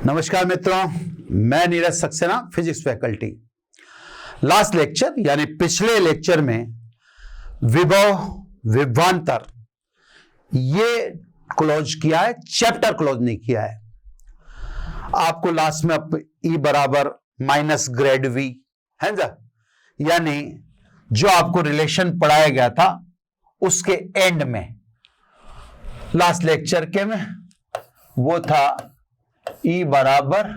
नमस्कार मित्रों, मैं Neeraj Saxena, physics faculty. Last lecture यानी पिछले लेक्चर में विभव विभवांतर ये क्लोज किया है, चैप्टर क्लोज नहीं किया है। आपको लास्ट में E बराबर माइनस ग्रेड V है ना, यानी जो आपको रिलेशन पढ़ाया गया था उसके एंड में लास्ट लेक्चर के में वो था E बराबर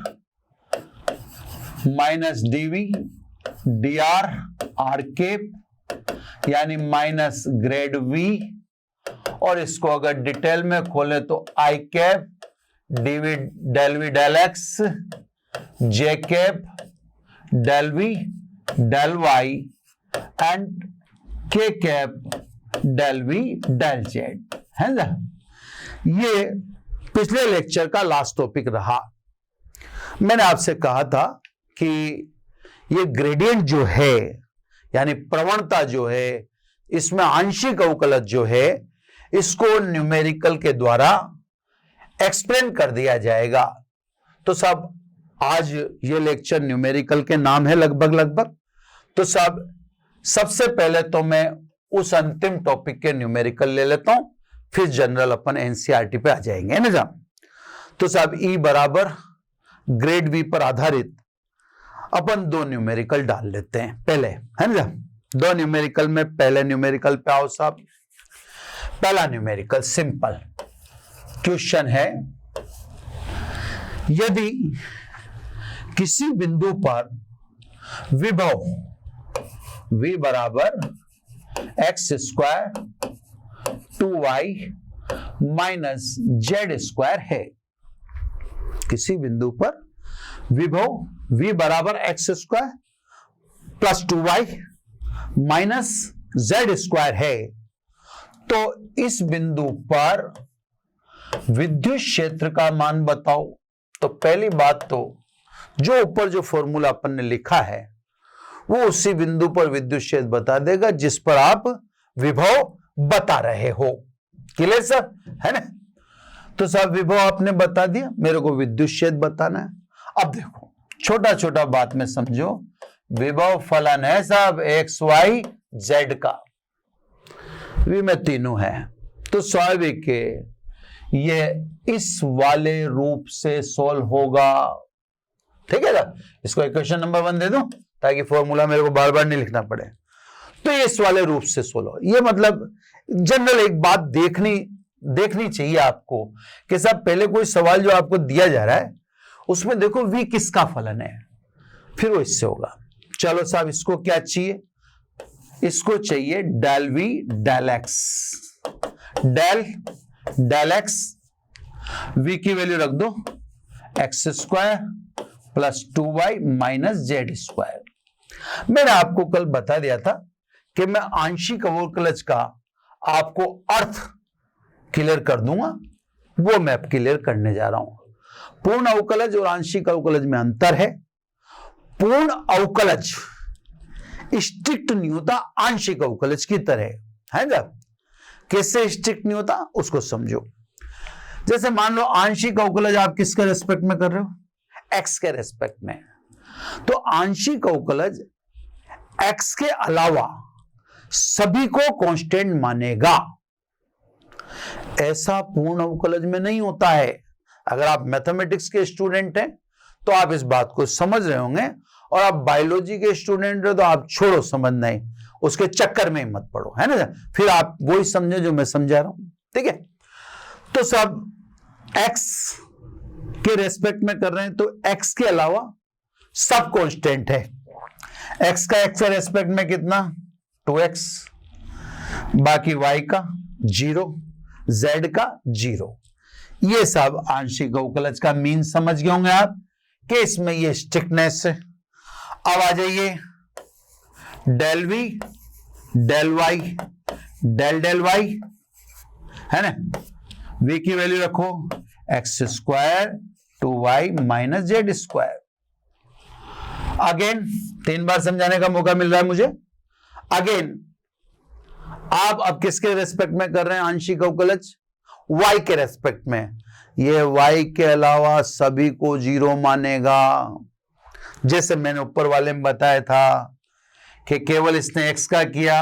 minus dV dr r cap यानी माइनस ग्रेड V, और इसको अगर डिटेल में खोले तो I cap dV del V del x j cap del V del y and k cap del V del z है ना। ये पिछले लेक्चर का लास्ट टॉपिक रहा। मैंने आपसे कहा था कि ये ग्रेडियंट जो है यानी प्रवणता जो है, इसमें आंशिक अवकलज जो है इसको न्यूमेरिकल के द्वारा एक्सप्लेन कर दिया जाएगा। तो सब आज ये लेक्चर न्यूमेरिकल के नाम है लगभग। तो सबसे पहले तो मैं उस अंतिम टॉपिक के न्यूमेरिकल ले लेता हूं, फिर जनरल अपन एनसीईआरटी पे आ जाएंगे, है ना जा। तो E बराबर ग्रेड V पर आधारित अपन दो न्यूमेरिकल डाल लेते हैं पहले, है ना। दो न्यूमेरिकल में पहले न्यूमेरिकल पे आओ साहब। पहला न्यूमेरिकल सिंपल क्वेश्चन है, यदि किसी बिंदु पर विभव V बराबर x square 2y minus Z square है। किसी बिंदु पर विभव V बराबर x square plus 2y minus Z square है, तो इस बिंदु पर विद्युत क्षेत्र का मान बताओ। तो पहली बात तो जो ऊपर जो फॉर्मूला अपन ने लिखा है वो उसी बिंदु पर विद्युत क्षेत्र बता देगा जिस पर आप विभव बता रहे हो। क्लियर सर, है ना। तो साहब विभव आपने बता दिया, मेरे को विद्युत क्षेत्र बताना है। अब देखो छोटा छोटा बात में समझो, विभव फलन है साहब एक्स वाई जेड का, V में तीनों है, तो स्वाभाविक है ये इस वाले रूप से सोल्व होगा। ठीक है ना। इसको इक्वेशन नंबर 1 दे दूं ताकि फॉर्मूला मेरे को बार बार नहीं लिखना पड़े। तो ये इस वाले रूप से सोल्व हो। ये मतलब जनरल एक बात देखनी चाहिए आपको कि साहब पहले कोई सवाल जो आपको दिया जा रहा है उसमें देखो V किसका फलन है, फिर वो इससे होगा। चलो साहब इसको क्या चाहिए, इसको चाहिए del V del x, del x V की वैल्यू रख दो x square plus 2y minus Z square. मैंने आपको कल बता दिया था कि मैं आंशिक अवकलज का आपको अर्थ क्लियर कर दूंगा, वो मैं अब क्लियर करने जा रहा हूं। पूर्ण अवकलज और आंशिक अवकलज में अंतर है। पूर्ण अवकलज स्ट्रिक्ट नहीं होता आंशिक अवकलज की तरह, है ना। कैसे स्ट्रिक्ट नहीं होता उसको समझो। जैसे मान लो आंशिक अवकलज आप किसके रेस्पेक्ट में कर रहे हो, x के रेस्पेक्ट में, तो आंशिक अवकलज x के अलावा सभी को कांस्टेंट मानेगा। ऐसा पूर्ण अवकलज में नहीं होता है। अगर आप मैथमेटिक्स के स्टूडेंट हैं तो आप इस बात को समझ रहे होंगे, और आप बायोलॉजी के स्टूडेंट हो तो आप छोड़ो समझना ही, उसके चक्कर में ही मत पड़ो, है ना। फिर आप वही समझे जो मैं समझा रहा हूं। ठीक है। तो सब x के रेस्पेक्ट में कर रहे हैं तो x के अलावा सब कांस्टेंट है। x का x के रेस्पेक्ट में कितना 2x, बाकी y का 0, z का 0। ये सब आंशिक अवकलज का मीन समझ गए होंगे आप कि इसमें ये स्ट्रिक्टनेस है। अब आ जाइए del V del y del y, है ना। V की वैल्यू रखो x square 2y minus Z square. Again 3 बार समझाने का मौका मिल रहा है मुझे। अगेन आप अब किसके रेस्पेक्ट में कर रहे हैं आंशिक अवकलज, y के रेस्पेक्ट में, ये y के अलावा सभी को 0 मानेगा। जैसे मैंने ऊपर वाले में बताया था कि केवल इसने x का किया,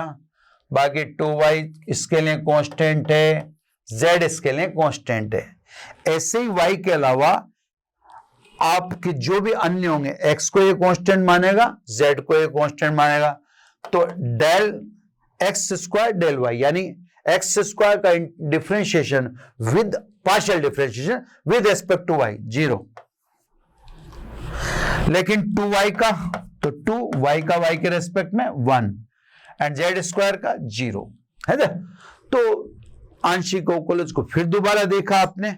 बाकी 2y इसके लिए कांस्टेंट है, z इसके लिए कांस्टेंट है। ऐसे ही y के अलावा आपके जो भी अन्य होंगे, x को ये कांस्टेंट मानेगा, z को ये कांस्टेंट मानेगा। तो del X square del y, यानी एक्स स्क्वायर का differentiation with partial differentiation with respect to y 0, लेकिन 2y का, तो 2y का y के रेस्पेक्ट में 1 एंड z स्क्वायर का 0 है ना। तो आंशिक अवकलज को फिर दोबारा देखा आपने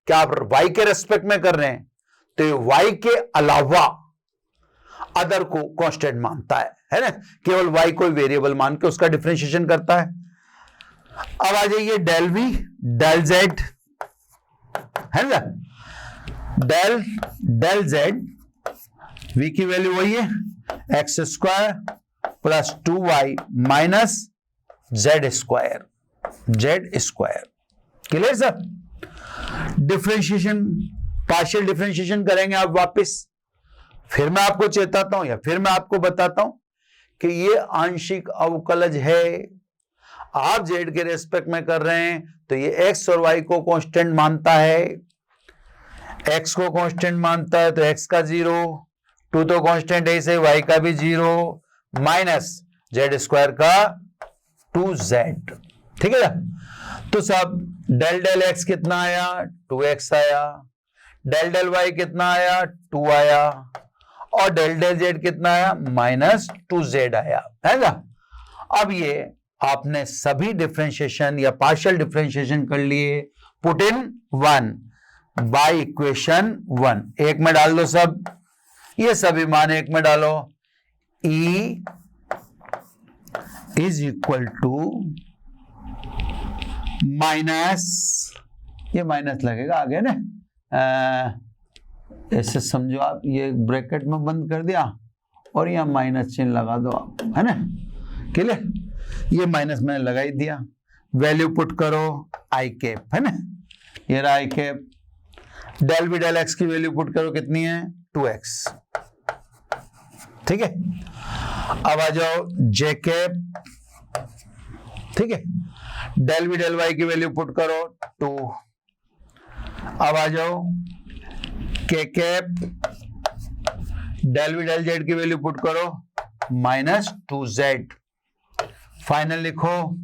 कि आप y के रेस्पेक्ट में कर रहे हैं, तो ये y के अलावा अदर को कांस्टेंट मानता है ना, केवल y को वेरिएबल मान के उसका डिफरेंशिएशन करता है। अब आ जाइए डेल v डेल z है ना, डेल z v की वैल्यू वही है x square plus 2y minus Z square, clear sir. Differentiation, partial differentiation करेंगे आप वापस। फिर मैं आपको चेताता हूं या फिर मैं आपको बताता हूं कि ये आंशिक अवकलज है। आप जेड के रेस्पेक्ट में कर रहे हैं तो ये एक्स और वाई को कांस्टेंट मानता है, एक्स को कांस्टेंट मानता है तो एक्स का 0, 2 तो कांस्टेंट है इसे, वाई का भी 0 माइनस जेड स्क्वायर का 2z, ठीक है ना। तो सब डेल डेल एक्स कितना आया 2x आया, डेल डेल वाई कितना आया 2 आया, और डेल डेल जेड कितना आया माइनस 2z आया, है ना। अब ये आपने सभी डिफरेंशिएशन या पार्शियल डिफरेंशिएशन कर लिए, पुट इन 1 बाय इक्वेशन 1, एक में डाल दो सब, ये सभी मान एक में डालो। E is equal to minus, ये माइनस लगेगा आगे ना, ऐसे समझो आप, ये ब्रैकेट में बंद कर दिया और यहां माइनस चिन्ह लगा दो आप, है ना, क्लियर। ये माइनस मैंने लगा ही दिया, वैल्यू पुट करो आई कैप, है ना, ये रहा I cap. Del B del X की वैल्यू पुट करो, कितनी है 2x, ठीक है। अब आ जाओ जे कैप, ठीक है, डेल बी डेल वाई की वैल्यू पुट करो 2। अब आ जाओ K cap, del B del Z की वैल्यू पुट करो -2z। फाइनल लिखो,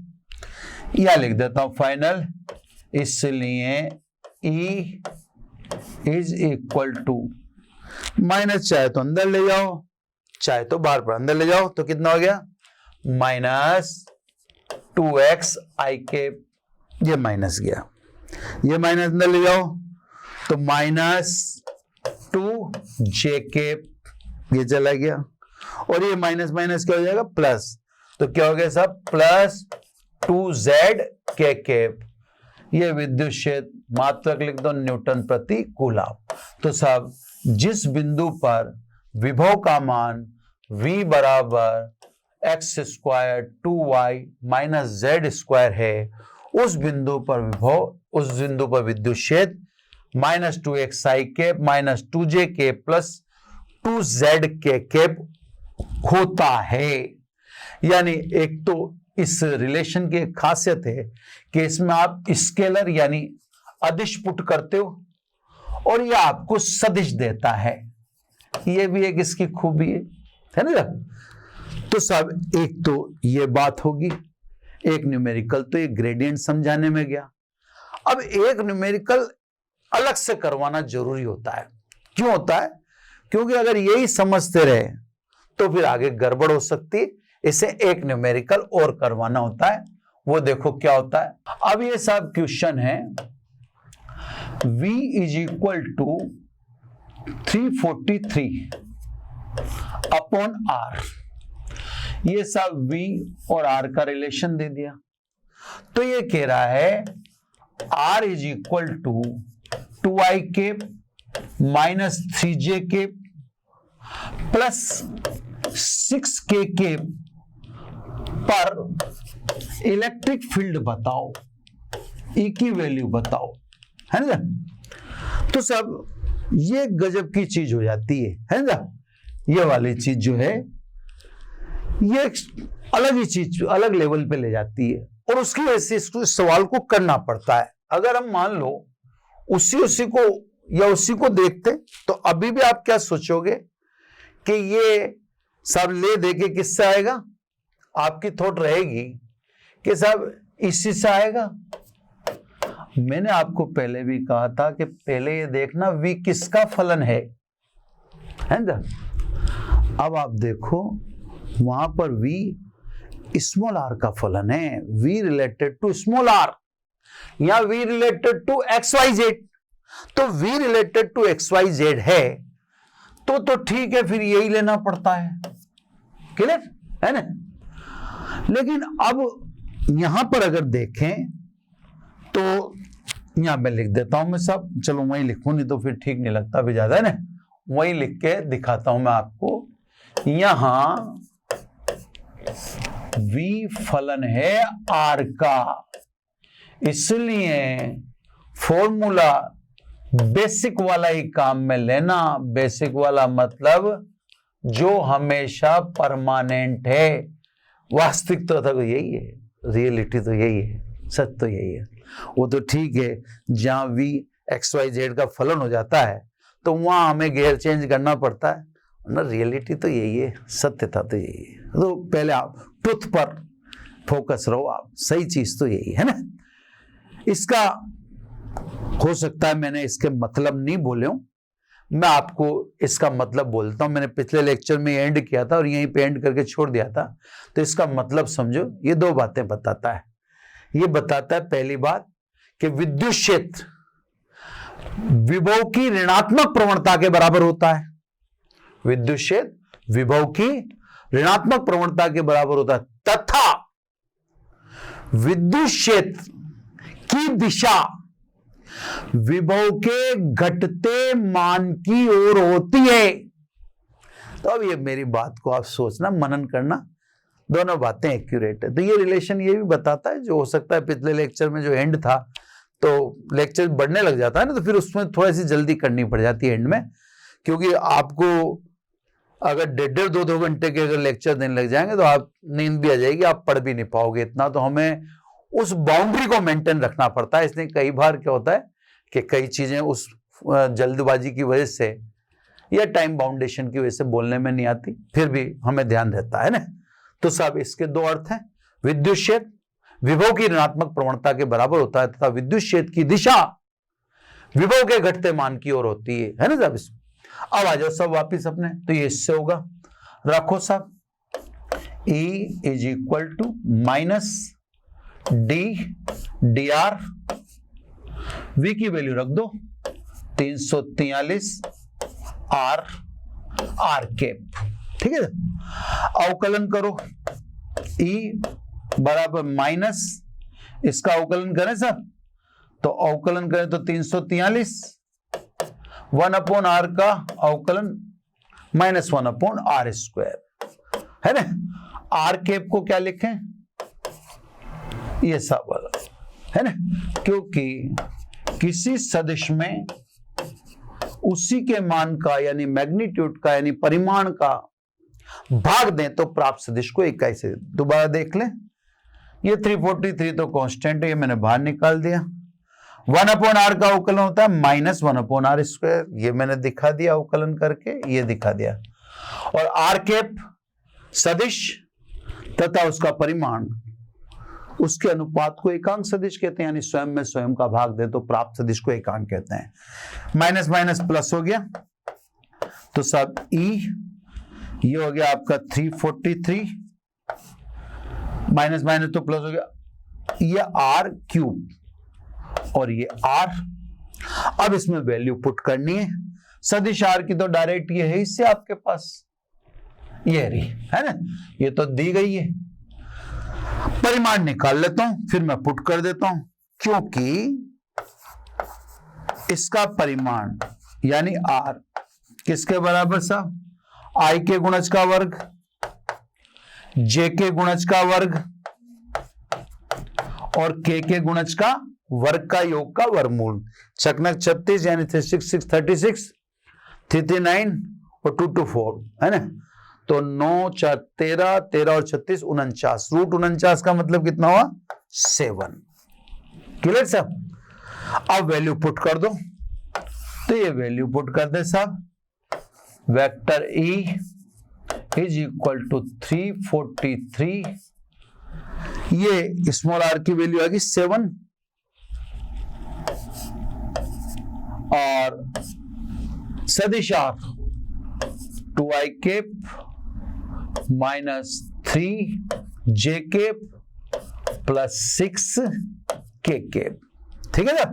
या लिख देता हूं फाइनल, इसलिए E is equal to minus, चाहे तो अंदर ले जाओ चाहे तो बाहर पर अंदर ले जाओ, तो कितना हो गया -2x आई कैप, ये माइनस गया, ये माइनस अंदर ले जाओ तो -2j कैप, ये चला गया, और ये माइनस माइनस क्या हो जाएगा प्लस, तो क्या हो गया सब +2z के कैप। ये विद्युत क्षेत्र मात्रक लिख दो न्यूटन प्रति कूलम। तो सब जिस बिंदु पर विभव का मान v बराबर x square 2y minus Z square है, उस बिंदु पर विभव, उस बिंदु पर विद्युत क्षेत्र -2x आई cap -2j cap plus 2z के कैप होता है। यानी एक तो इस रिलेशन की एक खासियत है कि इसमें आप स्केलर यानी अदिश पुट करते हो और यह आपको सदिश देता है, यह भी एक इसकी खूबी है ना। तो सब एक तो ये बात होगी, एक न्यूमेरिकल तो ये ग्रेडियंट समझाने में गया। अब एक न्यूमेरिकल अलग से करवाना जरूरी होता है। क्यों होता है? क्योंकि अगर यही समझते रहे तो फिर आगे गड़बड़ हो सकती है, इसे एक न्यूमेरिकल और करवाना होता है। वो देखो क्या होता है। अब ये सब क्वेश्चन है, v is equal to 343 upon r, ये सब v और r का रिलेशन दे दिया। तो ये कह रहा है r is equal to 2i cap minus 3j cap plus 6k cap पर इलेक्ट्रिक फील्ड बताओ, E की वैल्यू बताओ, है ना। तो सब ये गजब की चीज हो जाती है ना। ये वाली चीज जो है ये अलग ही चीज, अलग लेवल पे ले जाती है, और उसकी वजह से इस सवाल को करना पड़ता है। अगर हम मान लो उसी को या उसी को देखते तो अभी भी आप क्या सोचोगे कि ये सब ले दे के किससे आएगा, आपकी थॉट रहेगी कि सब इसी से आएगा। मैंने आपको पहले भी कहा था कि पहले ये देखना v किसका फलन है ना। अब आप देखो वहां पर v स्मॉल r का फलन है, v related to small r, या v रिलेटेड टू xyz। तो v रिलेटेड टू xyz है तो ठीक है, फिर यही लेना पड़ता है, क्लियर है ना। लेकिन अब यहां पर अगर देखें तो यहां मैं लिख देता हूं, मैं सब चलो वहीं लिखूं, नहीं तो फिर ठीक नहीं लगता भी ज्यादा है ना। वहीं लिख के दिखाता हूं मैं आपको। यहां v फलन है r का, इसलिए फॉर्मूला बेसिक वाला ही काम में लेना। बेसिक वाला मतलब जो हमेशा परमानेंट है। वास्तविकता तो यही है, रियलिटी तो यही है, सच तो यही है। वो तो ठीक है जहां v xyz का फलन हो जाता है तो वहां हमें गेयर चेंज करना पड़ता है ना। रियलिटी तो यही है, सत्यता तो यही है। तो पहले आप ट्रुथ पर फोकस रहो, आप सही चीज तो यही है ना। इसका हो सकता है मैंने इसके मतलब नहीं बोले हूं, मैं आपको इसका मतलब बोलता हूं। मैंने पिछले लेक्चर में एंड किया था और यहीं पे एंड करके छोड़ दिया था, तो इसका मतलब समझो। ये दो बातें बताता है। ये बताता है पहली बात कि विद्युत क्षेत्र विभव की ऋणात्मक प्रवणता के बराबर होता है। विद्युत क्षेत्र विभव की ऋणात्मक प्रवणता के बराबर होता है, तथा विद्युत क्षेत्र की दिशा विभव के घटते मान की ओर होती है। तो अब ये मेरी बात को आप सोचना, मनन करना, दोनों बातें एक्यूरेट है। तो ये रिलेशन ये भी बताता है, जो हो सकता है पिछले लेक्चर में जो एंड था, तो लेक्चर बढ़ने लग जाता है ना, तो फिर उसमें थोड़ी सी जल्दी करनी पड़ जाती है एंड में, क्योंकि आपको अगर 1.5-2 घंटे के अगर लेक्चर देने लग जाएंगे तो आप नींद भी आ जाएगी, आप पढ़ भी नहीं पाओगे इतना। तो हमें उस बाउंड्री को मेंटेन रखना पड़ता है। इसलिए कई बार क्या होता है कि कई चीजें उस जल्दबाजी की वजह से या टाइम बाउंडेशन की वजह से बोलने में नहीं आती, फिर भी हमें ध्यान रहता है ना। तो सब इसके दो अर्थ हैं। विद्युत क्षेत्र विभव की ऋणात्मक प्रवणता के बराबर होता है तथा विद्युत क्षेत्र की दिशा विभव के घटते मान की ओर होती है ना साहब। अब आ जाओ सब वापिस अपने, तो ये इससे होगा, रखो सब E = -d/dr, v की वैल्यू रख दो 343 r कैप, ठीक है। अवकलन करो E बराबर माइनस, इसका अवकलन करें सर, तो अवकलन करें तो 343 1/r का अवकलन -1/r² है ना। r कैप को क्या लिखें, ये सब वाला है ना, क्योंकि किसी सदिश में उसी के मान का यानी मैग्नीट्यूड का यानी परिमाण का भाग दें तो प्राप्त सदिश को इकाई से। दोबारा देख लें, ये 343 तो कांस्टेंट है, ये मैंने बाहर निकाल दिया। 1/r का अवकलन होता है -1/r², ये मैंने दिखा दिया अवकलन करके, ये दिखा दिया। और r कैप सदिश तथा उसका परिमाण, उसके अनुपात को एकांक सदिश कहते हैं, यानी स्वयं में स्वयं का भाग दे तो प्राप्त सदिश को एकांक कहते हैं। माइनस माइनस प्लस हो गया, तो सब E ये हो गया आपका 343, माइनस माइनस तो प्लस हो गया, ये r³ और ये r। अब इसमें वैल्यू पुट करनी है, सदिश r की तो डायरेक्ट ये है इससे आपके पास, ये रही है ना, ये तो दी गई है। परिमाण निकाल लेता हूं, फिर मैं पुट कर देता हूं, क्योंकि इसका परिमाण यानी r किसके बराबर साहब, i के गुणज का वर्ग, j के गुणज का वर्ग और k के गुणज का वर्ग का योग का वर्गमूल। चकनक 36 यानी 36 36, 39 और 2 2 4 है ना। तो 9 4 13, 13 और 36 49, रूट 49 का मतलब कितना हुआ 7। क्लियर साहब। अब वैल्यू पुट कर दो, तो ये वैल्यू पुट कर दे साहब, vector E is equal to 343, ये स्मॉल आर की वैल्यू आएगी 7 और सदिश R 2i cap minus 3j cap plus 6k cap. ठीक है ना,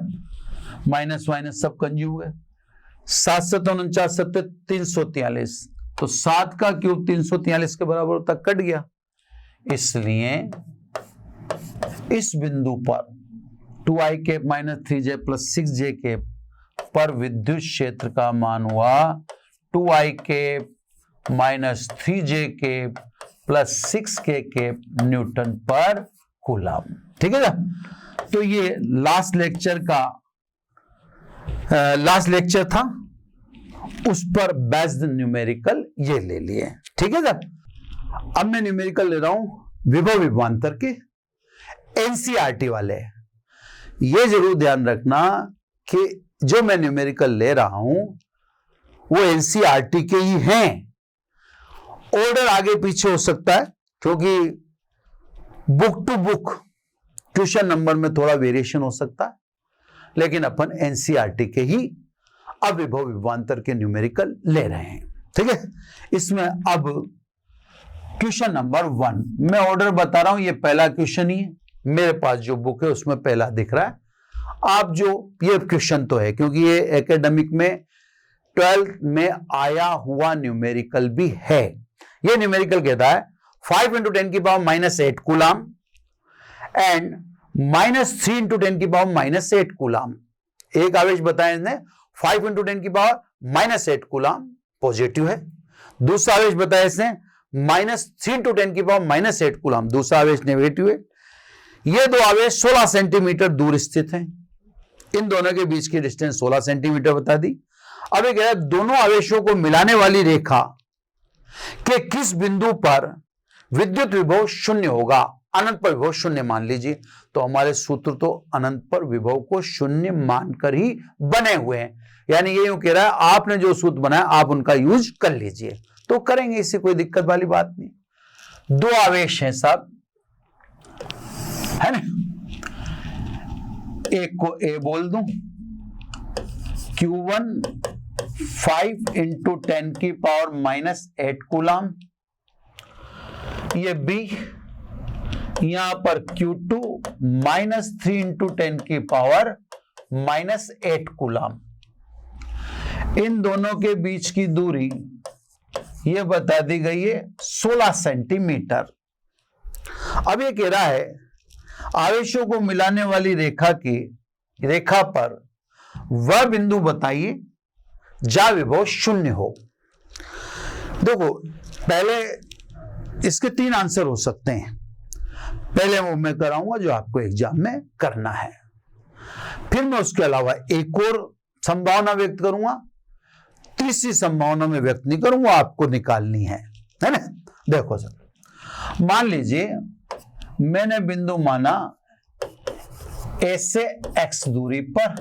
माइनस माइनस सब कंज्यूग है। 7 7 49 7 343, तो 7 का क्यूब 343 के बराबर तक कट गया। इसलिए इस बिंदु पर 2i cap minus 3j plus 6j cap पर विद्युत क्षेत्र का मान हुआ 2i cap minus 3j cap plus 6k cap newton पर कूलम। ठीक है ना। तो ये लास्ट लेक्चर था, उस पर बेस्ड न्यूमेरिकल ये ले लिए। ठीक है ना। अब मैं न्यूमेरिकल ले रहा हूं विभव विभवांतर के, एनसीईआरटी वाले। ये जरूर ध्यान रखना कि जो मैं न्यूमेरिकल ले रहा हूं वो एनसीईआरटी के ही हैं। ऑर्डर आगे पीछे हो सकता है क्योंकि book to book question number में थोड़ा वेरिएशन हो सकता है, लेकिन अपन एनसीईआरटी के ही अब विभव विभवांतर के न्यूमेरिकल ले रहे हैं। ठीक है। इसमें अब क्वेश्चन नंबर 1 मैं ऑर्डर बता रहा हूं, ये पहला क्वेश्चन ही है मेरे पास, जो बुक है उसमें पहला दिख रहा है। आप जो ये क्वेश्चन तो है क्योंकि ये एकेडमिक में 12th में आया हुआ न्यूमेरिकल भी है। ये न्यूमेरिकल कहता है 5 × 10 की पावर -8 कूलम एंड -3 × 10 की पावर -8 कूलम। एक आवेश बताया इसने 5 × 10 की पावर -8 कूलम पॉजिटिव है। दूसरा आवेश बताया इसने -3 × 10 की पावर -8 कूलम, दूसरा आवेश नेगेटिव है। ये दो आवेश 16 सेंटीमीटर दूर स्थित हैं। इन दोनों के बीच की डिस्टेंस 16 सेंटीमीटर बता दी। अब ये कह रहा है दोनों आवेशों को मिलाने वाली रेखा के किस बिंदु पर विद्युत विभव शून्य होगा। अनंत पर विभव शून्य मान लीजिए, तो हमारे सूत्र तो अनंत पर विभव को शून्य मानकर ही बने हुए हैं। यानी ये यूं कह रहा है आपने जो सूत्र बनाया आप उनका यूज कर लीजिए, तो करेंगे, इससे कोई दिक्कत वाली बात नहीं। दो आवेश हैं साहब, है ना। एक को A बोल दूं, Q1 5 × 10 की पावर -8 कूलम, ये B, यहां पर Q2 -3 × 10 की पावर -8 कूलम। इन दोनों के बीच की दूरी ये बता दी गई है 16 सेंटीमीटर। अब ये कह रहा है आवेशों को मिलाने वाली रेखा पर वह बिंदु बताइए जहां विभव शून्य हो। देखो पहले इसके 3 आंसर हो सकते हैं। पहले वो मैं कराऊंगा जो आपको एग्जाम में करना है, फिर मैं उसके अलावा एक और संभावना व्यक्त करूंगा, तीसरी संभावना में व्यक्त नहीं करूंगा, आपको निकालनी है ना। देखो सर, मान लीजिए मैंने बिंदु माना A से X दूरी पर,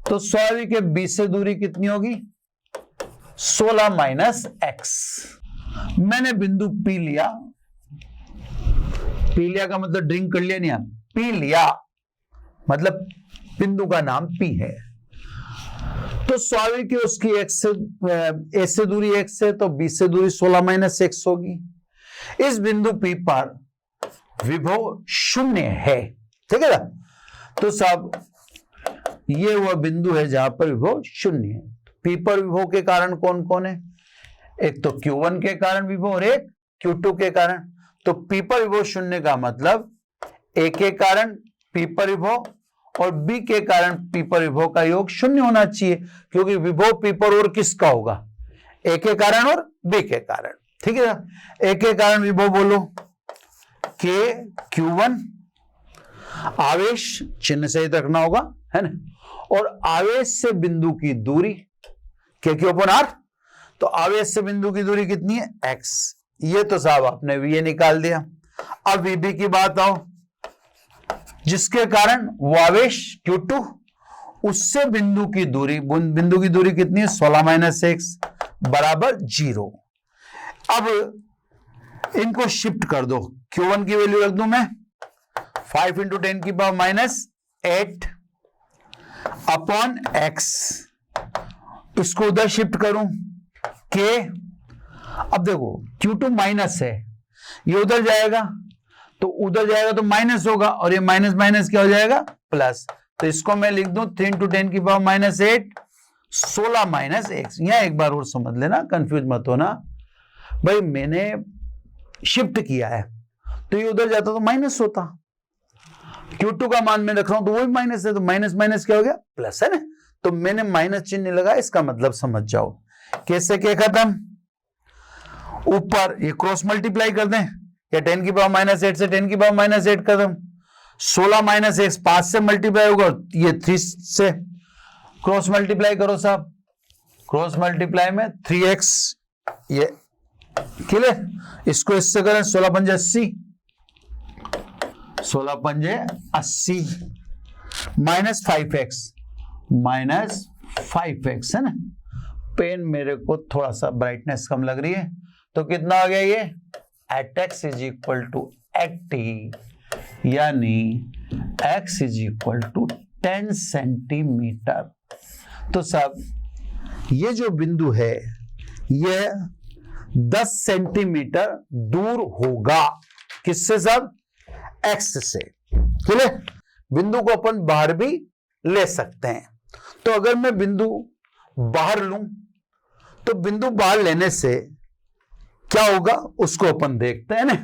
तो स्वाभाविक है B से दूरी कितनी होगी 16 - x। मैंने बिंदु P लिया, P लिया का मतलब ड्रिंक कर लिया नहीं, आप P लिया मतलब बिंदु का नाम P है, तो स्वाभाविक है उसकी A से दूरी x है, तो B से दूरी 16 - x होगी। इस बिंदु P पर विभव शून्य है। ठीक है ना। तो साहब ये वह बिंदु है जहां पर विभव शून्य है। P पर विभव के कारण कौन कौन है, एक तो Q1 के कारण विभव और एक Q2 के कारण। तो P पर विभव शून्य का मतलब A के कारण P पर विभव और B के कारण P पर विभव का योग शून्य होना चाहिए, क्योंकि विभव P पर और किसका होगा, A के कारण और B के कारण। ठीक है ना। A के कारण विभव बोलो K Q1 आवेश चिन्ह सहित रखना होगा, है ना, और आवेश से बिंदु की दूरी Q/R, तो आवेश से बिंदु की दूरी कितनी है x, ये तो साहब आपने VA निकाल दिया। अब VB की बात आओ, जिसके कारण वो आवेश Q2 उससे बिंदु की दूरी कितनी है 16 - x बराबर 0। अब इनको शिफ्ट कर दो, Q1 की वैल्यू रख दूं मैं 5 × 10⁻⁸ अपॉन x, इसको उधर शिफ्ट करूं K। अब देखो Q2 माइनस है, ये उधर जाएगा तो माइनस होगा, और ये माइनस माइनस क्या हो जाएगा प्लस, तो इसको मैं लिख दूं 3 × 10⁻⁸ 16 - x। यहां एक बार और समझ लेना, कंफ्यूज मत होना भाई, मैंने शिफ्ट किया है तो ये उधर जाता तो माइनस होता, Q2 का मान मैं रख रहा हूं तो वो भी माइनस है, तो माइनस माइनस क्या हो गया प्लस, है ना, तो मैंने माइनस चिन्ह लगा, इसका मतलब समझ जाओ कैसे क्या खत्म, ऊपर ये क्रॉस मल्टीप्लाई कर दें, या 10⁻⁸ से 10⁻⁸ खत्म, 16 - x 5 से मल्टीप्लाई होगा, ये 3 से क्रॉस मल्टीप्लाई करो साहब, क्रॉस मल्टीप्लाई में 3x, ये क्लियर, इसको इससे करें 16 × 5 = 80, 16 × 5 = 80 -5x है ना, पेन मेरे को थोड़ा सा ब्राइटनेस कम लग रही है, तो कितना आ गया ये @x = 80, यानी x = 10 सेंटीमीटर। तो साहब ये जो बिंदु है ये 10 सेंटीमीटर दूर होगा, किससे साहब x से, क्लियर, बिंदु को अपन बाहर भी ले सकते हैं, तो अगर मैं बिंदु बाहर लूं तो बिंदु बाहर लेने से क्या होगा उसको अपन देखते हैं ना,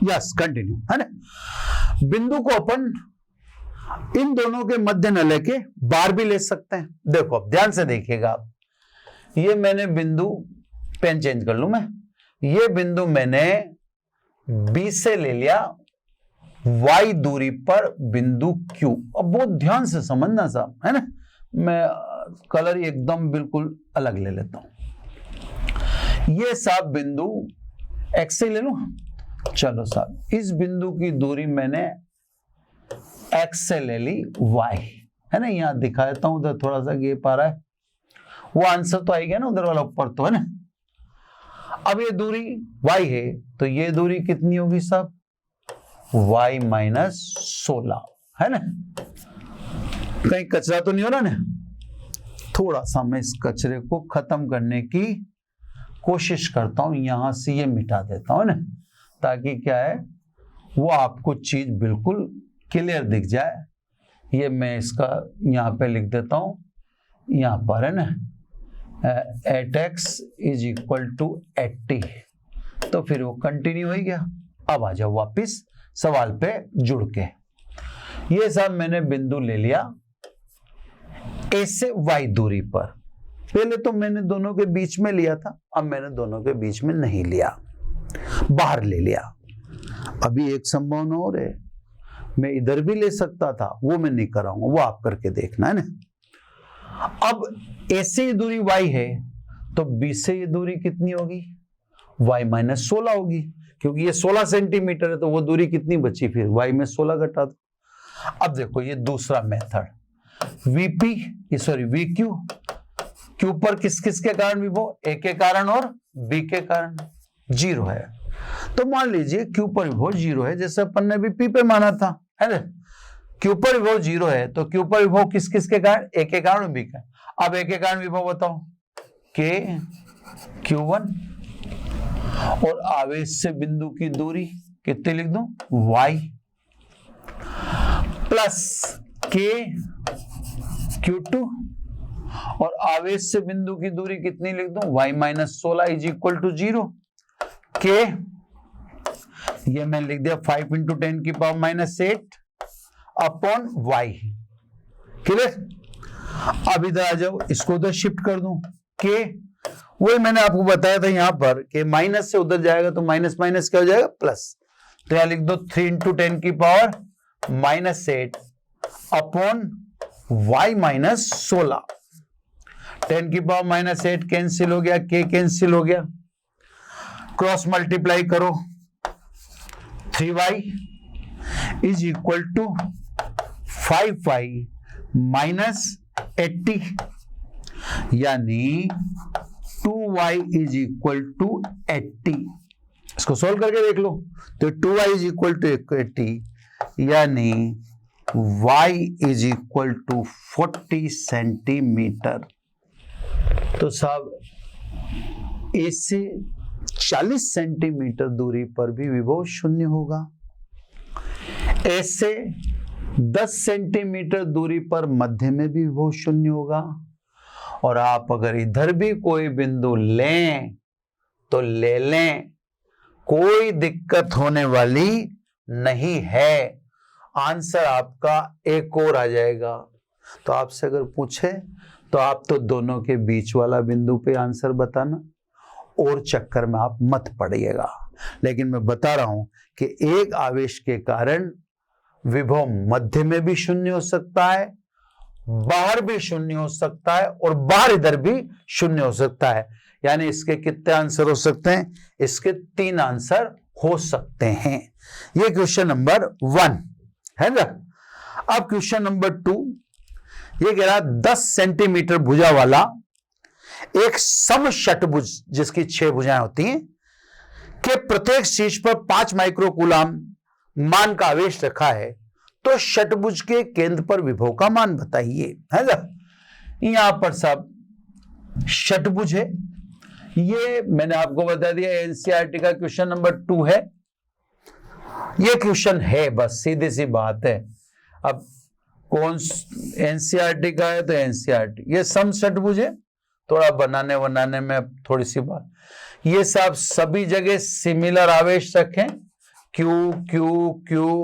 यस कंटिन्यू, है ना, बिंदु को अपन इन दोनों के मध्य न लेके बाहर भी ले सकते हैं। देखो अब ध्यान से देखिएगा आप, ये मैंने बिंदु, पेन चेंज कर लूं मैं, ये बिंदु मैंने B से ले लिया y दूरी पर बिंदु Q। अब बहुत ध्यान से समझना साहब, है ना, मैं कलर एकदम बिल्कुल अलग ले लेता हूं, ये साहब बिंदु x से ले लूं, चलो साहब इस बिंदु की दूरी मैंने x से ले ली y, है ना, यहां दिखा देता हूं, उधर थोड़ा सा गैप आ रहा है, वो आंसर तो आएगा ना उधर वाला ऊपर तो, है ना। अब ये दूरी y है तो ये दूरी कितनी होगी साहब y - 16, है ना, कहीं कचरा तो नहीं हो रहा ना, थोड़ा सा मैं इस कचरे को खत्म करने की कोशिश करता हूं, यहां से ये मिटा देता हूं ना, ताकि क्या है वो आपको चीज बिल्कुल क्लियर दिख जाए। ये मैं इसका यहां पे लिख देता हूं, यहां पर, है ना, @x = 80, तो फिर वो कंटिन्यू हो गया। अब आ जाओ वापिस सवाल पे जुड़ के, ये सब मैंने बिंदु ले लिया A से y दूरी पर, पहले तो मैंने दोनों के बीच में लिया था, अब मैंने दोनों के बीच में नहीं लिया, बाहर ले लिया। अभी एक संभावना और है, मैं इधर भी ले सकता था, वो मैं नहीं कराऊंगा, वो आप करके देखना, है ना। अब A से ये दूरी y है तो B से ये दूरी कितनी होगी y - 16 होगी, क्योंकि ये 16 सेंटीमीटर है तो वो दूरी कितनी बची, फिर y में 16 घटा दो। अब देखो ये दूसरा मेथड, VQ, Q पर किस किस के कारण विभव, A के कारण और B के कारण 0 है, तो मान लीजिए Q पर विभव 0 है, जैसे अपन ने भी P पे माना था, है ना, Q पर विभव 0 है तो Q पर विभव किस किस के कारण, A के कारण और B के। अब A के कारण विभव बताओ, K Q1, और आवेश से बिंदु की दूरी कितनी लिख दूं y, प्लस K Q2, और आवेश से बिंदु की दूरी कितनी लिख दूं y - 16 = 0, K ये मैं लिख दिया 5 × 10⁻⁸ अपॉन y, क्लियर। अब इधर आ जाओ, इसको उधर शिफ्ट कर दूं, K वही मैंने आपको बताया था यहां पर कि माइनस से उधर जाएगा तो माइनस माइनस क्या हो जाएगा प्लस, तो यहां लिख दो 3 इंटू 10 की power minus 8 upon y minus 16। 10 की पावर माइनस 8 कैंसिल हो गया, k कैंसिल हो गया, क्रॉस मल्टीप्लाई करो, 3y is equal to 5y minus 80, यानी 2y इज इक्वल टू 80। इसको सोल्व करके देख लो, तो 2y इज इक्वल टू 80, यानी y is equal to 40 centimetre. तो साहब ए से 40 सेंटीमीटर दूरी पर भी विभव शून्य होगा, ए से 10 सेंटीमीटर दूरी पर मध्य में भी विभव शून्य होगा, और आप अगर इधर भी कोई बिंदु लें तो ले लें, कोई दिक्कत होने वाली नहीं है। आंसर आपका एक और आ जाएगा। तो आपसे अगर पूछे तो आप तो दोनों के बीच वाला बिंदु पे आंसर बताना, और चक्कर में आप मत पड़िएगा। लेकिन मैं बता रहा हूं कि एक आवेश के कारण विभव मध्य में भी शून्य हो सकता है, बाहर भी शून्य हो सकता है, और बाहर इधर भी शून्य हो सकता है। यानी इसके कितने आंसर हो सकते हैं? इसके 3 आंसर हो सकते हैं। ये क्वेश्चन नंबर 1 है ना। अब क्वेश्चन नंबर 2 ये कह रहा 10 सेंटीमीटर भुजा वाला एक समषटभुज जिसकी 6 भुजाएं होती हैं के प्रत्येक शीर्ष पर 5 माइक्रोकूलाम मान का आवेश रखा है, तो षटभुज के केंद्र पर विभव का मान बताइए, है ना। यहां पर सब षटभुज है, ये मैंने आपको बता दिया एनसीईआरटी का क्वेश्चन नंबर 2 है। ये क्वेश्चन है, बस सीधी सी बात है। अब कौन एनसीईआरटी का है तो एनसीईआरटी, ये समषटभुज है, थोड़ा बनाने में थोड़ी सी बात। ये सब सभी जगह सिमिलर आवेश रखें, क्यू क्यू क्यू,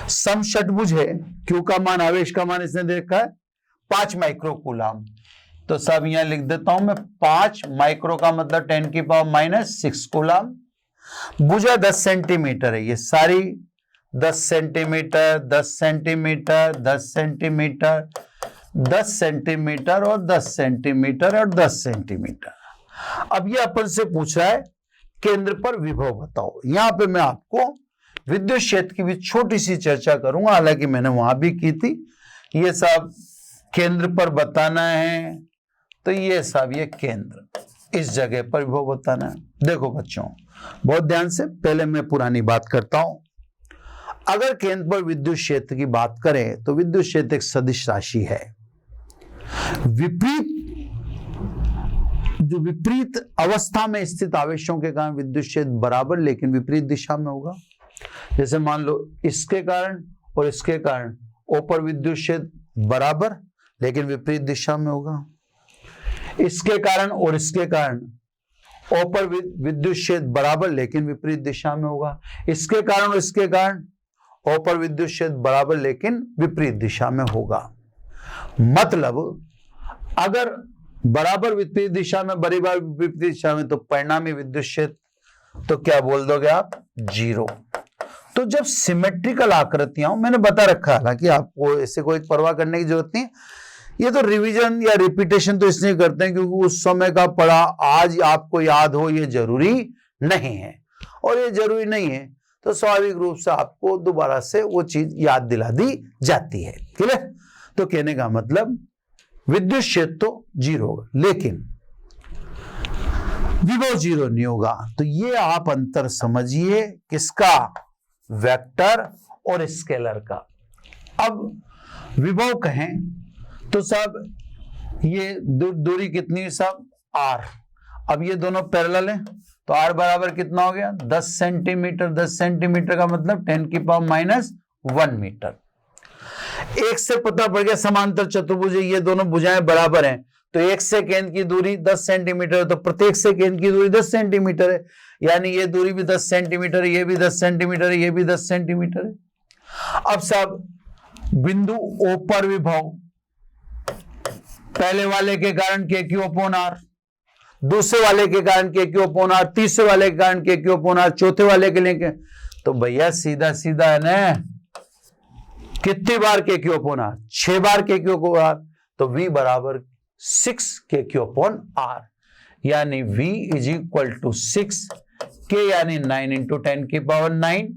समषटभुज है, क्यू का मान, आवेश का मान इसने देखा है 5 माइक्रोकूलाम। तो सब यहां लिख देता हूं मैं, 5 माइक्रो का मतलब 10 की पावर माइनस 6 कूलाम। भुजा 10 सेंटीमीटर है, ये सारी 10 सेंटीमीटर 10 सेंटीमीटर 10 सेंटीमीटर 10 सेंटीमीटर और 10 सेंटीमीटर और 10 सेंटीमीटर। अब ये अपन से पूछ रहा है केंद्र पर विभव बताओ। यहां पे मैं आपको विद्युत क्षेत्र की भी छोटी सी चर्चा करूंगा, हालांकि मैंने वहां भी की थी। ये सब केंद्र पर बताना है, तो ये सब ये केंद्र इस जगह पर विभव बताना है। देखो बच्चों बहुत ध्यान से, पहले मैं पुरानी बात करता हूं। अगर केंद्र पर विद्युत क्षेत्र की बात करें तो विद्युत क्षेत्र एक सदिश राशि है। विपरीत अवस्था में स्थित आवेशों के कारण विद्युत क्षेत्र बराबर लेकिन विपरीत दिशा में होगा। जैसे मान लो इसके कारण और इसके कारण ऊपर विद्युत क्षेत्र बराबर लेकिन विपरीत दिशा में होगा। इसके कारण और इसके कारण ऊपर विद्युत क्षेत्र बराबर लेकिन विपरीत दिशा में होगा। इसके कारण और इसके कारण ऊपर विद्युत क्षेत्र बराबर लेकिन विपरीत दिशा में होगा। मतलब अगर बराबर विपरीत दिशा में, बराबर विपरीत दिशा में, तो परिणामी विद्युत क्षेत्र तो क्या बोल दोगे आप? 0। तो जब सिमेट्रिकल आकृतियां, मैंने बता रखा है कि आपको ऐसे कोई परवाह करने की जरूरत नहीं। ये तो रिवीजन या रिपीटेशन तो इसलिए करते हैं क्योंकि उस समय का पढ़ा आज आपको याद हो ये जरूरी नहीं है, और ये जरूरी नहीं है तो स्वाभाविक रूप से आपको दोबारा से वो चीज याद दिला दी जाती है। क्लियर? तो कहने का मतलब विद्युत क्षेत्र तो 0 होगा लेकिन विभव 0 नहीं होगा। तो ये आप अंतर समझिए किसका? वेक्टर और स्केलर का। अब विभव कहें तो सब ये दूरी कितनी है सब? r। अब ये दोनों पैरेलल हैं तो r बराबर कितना हो गया? 10 सेंटीमीटर। 10 सेंटीमीटर का मतलब 10 की पावर माइनस 1 मीटर। एक से पता पड़ गया समांतर चतुर्भुज, ये दोनों भुजाएं बराबर हैं, तो एक से केंद्र की दूरी 10 सेंटीमीटर है, तो प्रत्येक से केंद्र की दूरी 10 सेंटीमीटर है, यानी ये दूरी भी 10 सेंटीमीटर है, ये भी 10 सेंटीमीटर है, ये भी 10 सेंटीमीटर है। अब सब बिंदु O पर विभव पहले वाले के कारण KQ/R, दूसरे वाले के कारण के क्यू अपॉन आर, तीसरे वाले के कारण के क्यू अपॉन आर, चौथे वाले के लिए के, तो भैया सीधा सीधा है ना, कितनी बार के क्यू अपॉन आर, 6 बार के क्यू अपॉन आर, तो v बराबर 6 के क्यू अपॉन आर, यानी v इज इक्वल टू 6 के यानी 9 इंटू 10 की पावर 9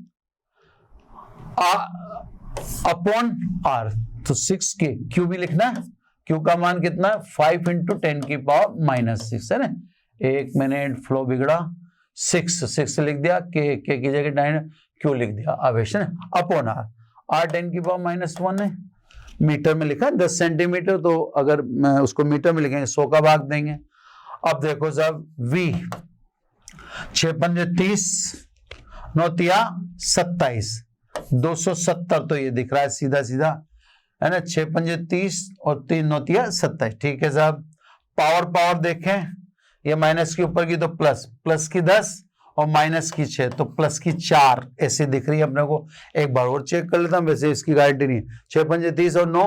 अपॉन आर, तो 6 के क्यू भी लिखना है, क्यू का मान कितना है 5 इंटू 10 की पावर -6 है ना, 1 मिनट फ्लो बिगड़ा, 6 लिख दिया, के की जगह 9 क्यू लिख दिया, आवेश है अपॉन आर 10 की पावर -1 है, मीटर में लिखा है 10 सेंटीमीटर, तो अगर मैं उसको मीटर में लिखेंगे 100 का भाग देंगे। अब देखो साहब v 6 पंजे 30, 9 तिया 27, 270 तो ये दिख रहा है सीधा सीधा है ना, 6 पंजे 30 और 3 9 तिया 27, ठीक है साहब। पावर देखें, ये माइनस के ऊपर की तो प्लस की 10 और माइनस की 6, तो प्लस की 4 ऐसे दिख रही है अपने को। एक बार और चेक कर लेता हूं, वैसे इसकी गारंटी नहीं है। 6 पंजे 30 और 9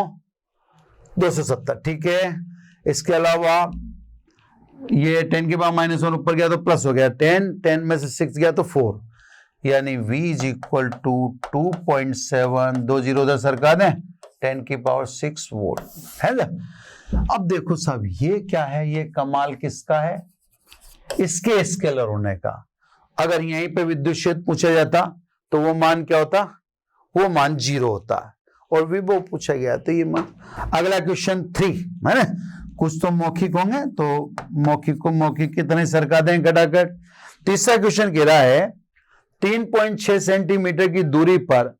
270, ठीक है। इसके अलावा ये 10 के बाद -1 ऊपर गया तो प्लस हो गया, 10 में से 6 गया तो 4, यानी v इज इक्वल टू 2.7, 2 0 उधर सरका दें, 10 की पावर 6 वोल्ट है ना। अब देखो साहब ये क्या है, ये कमाल किसका है, इसके स्केलर होने का। अगर यहीं पे विद्युत क्षेत्र पूछा जाता तो वो मान क्या होता, वो मान 0 होता, और विभव पूछा गया तो ये मान। अगला क्वेश्चन 3 है ना, कुछ तो मौखिक होंगे तो मौखिक को मौखिक की तरह सरका दें कटाकट। तीसरा क्वेश्चन कह रहा है 3.6 सेंटीमीटर की दूरी पर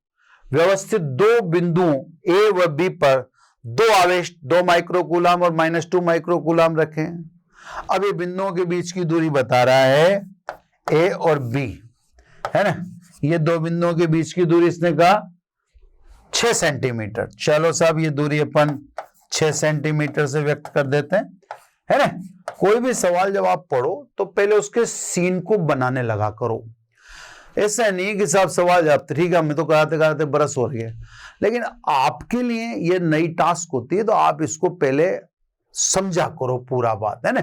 व्यवस्थित 2 बिंदुओं ए व बी पर 2 आवेश 2 माइक्रोकूलम और -2 माइक्रोकूलम रखें। अब ये बिंदुओं के बीच की दूरी बता रहा है ए और बी है ना, ये 2 बिंदुओं के बीच की दूरी इसने कहा 6 सेंटीमीटर। चलो साहब ये दूरी अपन 6 सेंटीमीटर से व्यक्त कर देते हैं है ना। कोई भी सवाल जब आप पढ़ो तो पहले उसके सीन को बनाने लगा करो, ऐसा नहीं कि साहब सवाल जवाब ठीक है, हमें तो कराते कराते बरस हो रही है, लेकिन आपके लिए ये नई टास्क होती है तो आप इसको पहले समझा करो पूरा बात है ना।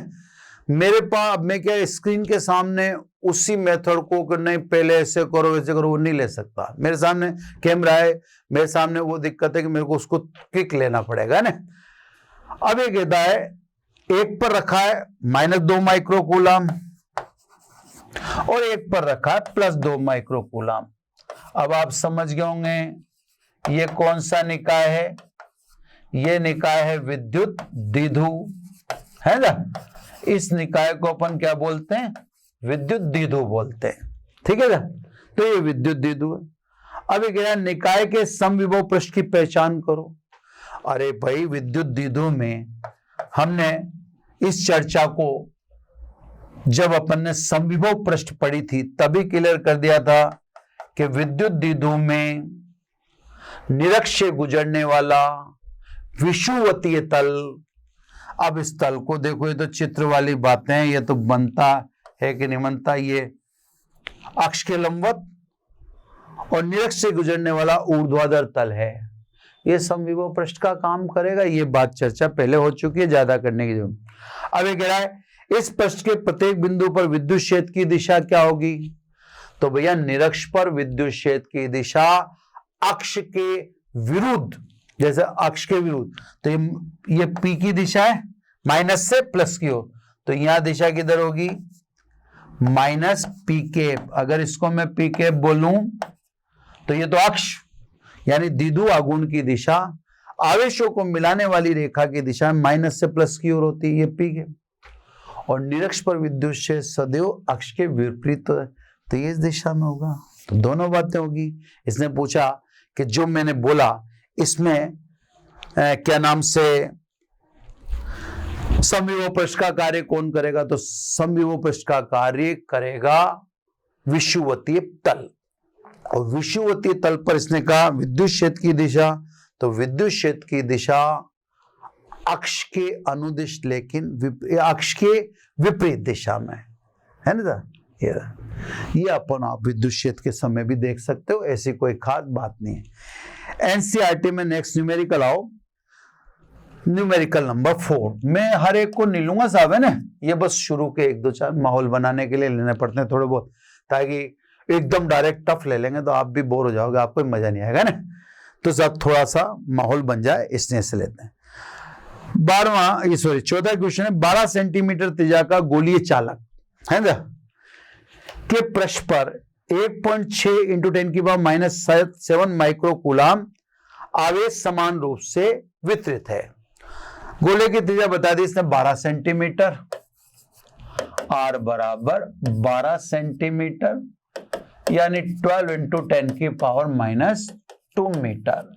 मेरे पास मैं क्या स्क्रीन के सामने उसी मेथड को नहीं पहले ऐसे करो वैसे करो वो नहीं ले सकता। मेरे सामने कैमरा है, मेरे सामने वो दिक्कत है कि मेरे को उसको क्लिक लेना पड़ेगा ना। अब ये कहता है एक पर रखा है -2 माइक्रोकूलम और एक पर रखा है +2 माइक्रोकूलम। अब आप समझ गए होंगे ये कौन सा निकाय है, ये निकाय है विद्युत द्विध्रुव है ना। इस निकाय को अपन क्या बोलते हैं, विद्युत द्विध्रुव बोलते हैं, ठीक है ना। तो ये विद्युत द्विध्रुव है। अब ये कह रहा है निकाय के समविभव पृष्ठ की पहचान करो। अरे भाई विद्युत द्विध्रुव में हमने इस चर्चा को जब अपन ने समविभव पृष्ठ पढ़ी थी तभी क्लियर कर दिया था कि विद्युत द्विध्रुव में निरक्ष से गुजरने वाला विषुवतीय तल। अब इस तल को देखो, ये तो चित्र वाली बातें हैं, ये तो बनता है कि नहीं बनता, ये अक्ष के लंबवत और निरक्ष से गुजरने वाला ऊर्ध्वाधर तल है, ये समविभव पृष्ठ का काम करेगा। ये बात चर्चा पहले हो चुकी है, ज्यादा करने की जरूरत। अब ये कह रहा है इस पृष्ठ के प्रत्येक बिंदु पर विद्युत क्षेत्र की दिशा क्या होगी, तो भैया निरक्ष पर विद्युत क्षेत्र की दिशा अक्ष के विरुद्ध, जैसे अक्ष के विरुद्ध, तो ये P की दिशा है माइनस से प्लस की हो, तो यहां दिशा किधर होगी -P। अगर इसको मैं P बोलूं तो ये तो अक्ष यानी द्विध्रुव आघूर्ण की दिशा आवेशों को मिलाने वाली रेखा की दिशा माइनस से प्लस की ओर होती है, ये P। और निरक्ष पर विद्युत क्षेत्र सदैव अक्ष के विपरीत, तो ये इस दिशा में होगा, तो दोनों बातें होगी। इसने पूछा कि जो मैंने बोला इसमें क्या नाम से समविभव पृष्ठ का कार्य कौन करेगा, तो समविभव पृष्ठ का कार्य करेगा विषुवतीय तल। और विषुवतीय तल पर इसने कहा विद्युत क्षेत्र की दिशा, तो विद्युत क्षेत्र की दिशा अक्ष के अनुदिश लेकिन अक्ष के विपरीत दिशा में है ना। ये अपन आप विद्युत क्षेत्र के समय भी देख सकते हो, ऐसी कोई खास बात नहीं है। एनसीईआरटी में नेक्स्ट न्यूमेरिकल आओ, न्यूमेरिकल नंबर 4। मैं हर एक को नहीं लूंगा साहब, है ना, ये बस शुरू के 1-2-4 माहौल बनाने के लिए लेने पड़ते हैं थोड़े बहुत, ताकि एकदम डायरेक्ट टफ ले लेंगे तो आप भी बोर हो जाओगे, आपको मजा नहीं आएगा ना, तो सब थोड़ा सा माहौल बन जाए इसने से लेते हैं। 14 क्वेश्चन है। 12 सेंटीमीटर त्रिज्या का गोलीय चालक है ना के पृष्ठ पर 1.6 इंटू 10⁻⁷ माइक्रोकूलाम आवेश समान रूप से वितरित है। गोले की त्रिज्या बता दी इसने 12 सेंटीमीटर, आर बराबर 12 सेंटीमीटर यानी 12 इंटू 10⁻⁻² मीटर।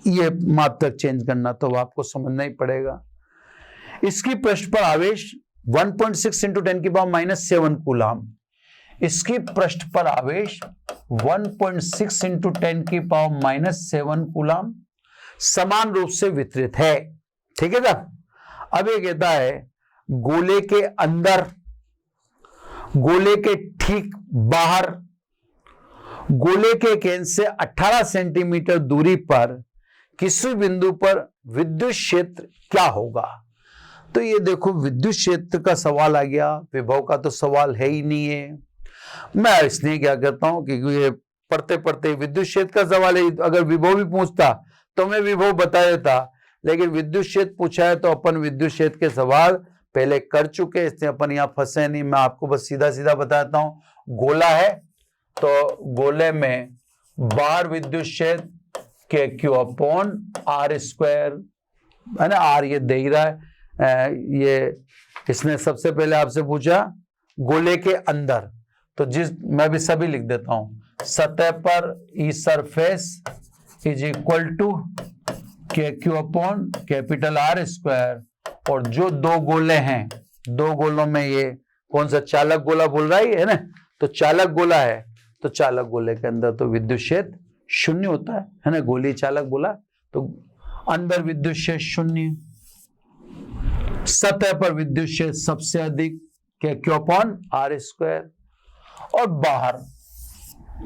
ये मात्रक चेंज करना तो आपको समझना ही पड़ेगा। इसकी पृष्ठ पर आवेश 1.6 इंटू 10⁻⁷ कूलाम, इसकी पृष्ठ पर आवेश 1.6 इंटू 10⁻⁷ कूलाम समान रूप से वितरित है। ठीक है साहब। अब ये कहता है गोले के अंदर, गोले के ठीक बाहर, गोले के केंद्र से 18 सेंटीमीटर दूरी पर किसी बिंदु पर विद्युत क्षेत्र क्या होगा। तो ये देखो विद्युत क्षेत्र का सवाल आ गया, विभव का तो सवाल है ही नहीं है। मैं इसलिए क्या करता हूं क्योंकि ये पढ़ते पढ़ते विद्युत क्षेत्र का सवाल है, अगर विभव भी पूछता तो मैं विभव बता देता, लेकिन विद्युत क्षेत्र पूछा है तो अपन विद्युत क्षेत्र के सवाल पहले कर चुके, इसलिए अपन यहाँ फंसे नहीं। मैं आपको बस सीधा सीधा बताता हूं। गोला है तो गोले में बाहर विद्युत क्षेत्र के Q अपॉन R² है ना, R ये दे ही रहा है। ये इसने सबसे पहले आपसे पूछा गोले के अंदर, तो जिस मैं भी सभी लिख देता हूं, सतह पर E surface is equal to Q upon R², और जो दो गोले हैं, दो गोलों में ये कौन सा चालक गोला बोल रहा है ना, तो चालक गोला है तो चालक गोले के अंदर तो विद्युत क्षेत्र 0 होता है ना, गोलीय चालक बोला तो अंदर विद्युत क्षेत्र 0, सतह पर विद्युत क्षेत्र सबसे अधिक Q अपॉन R², और बाहर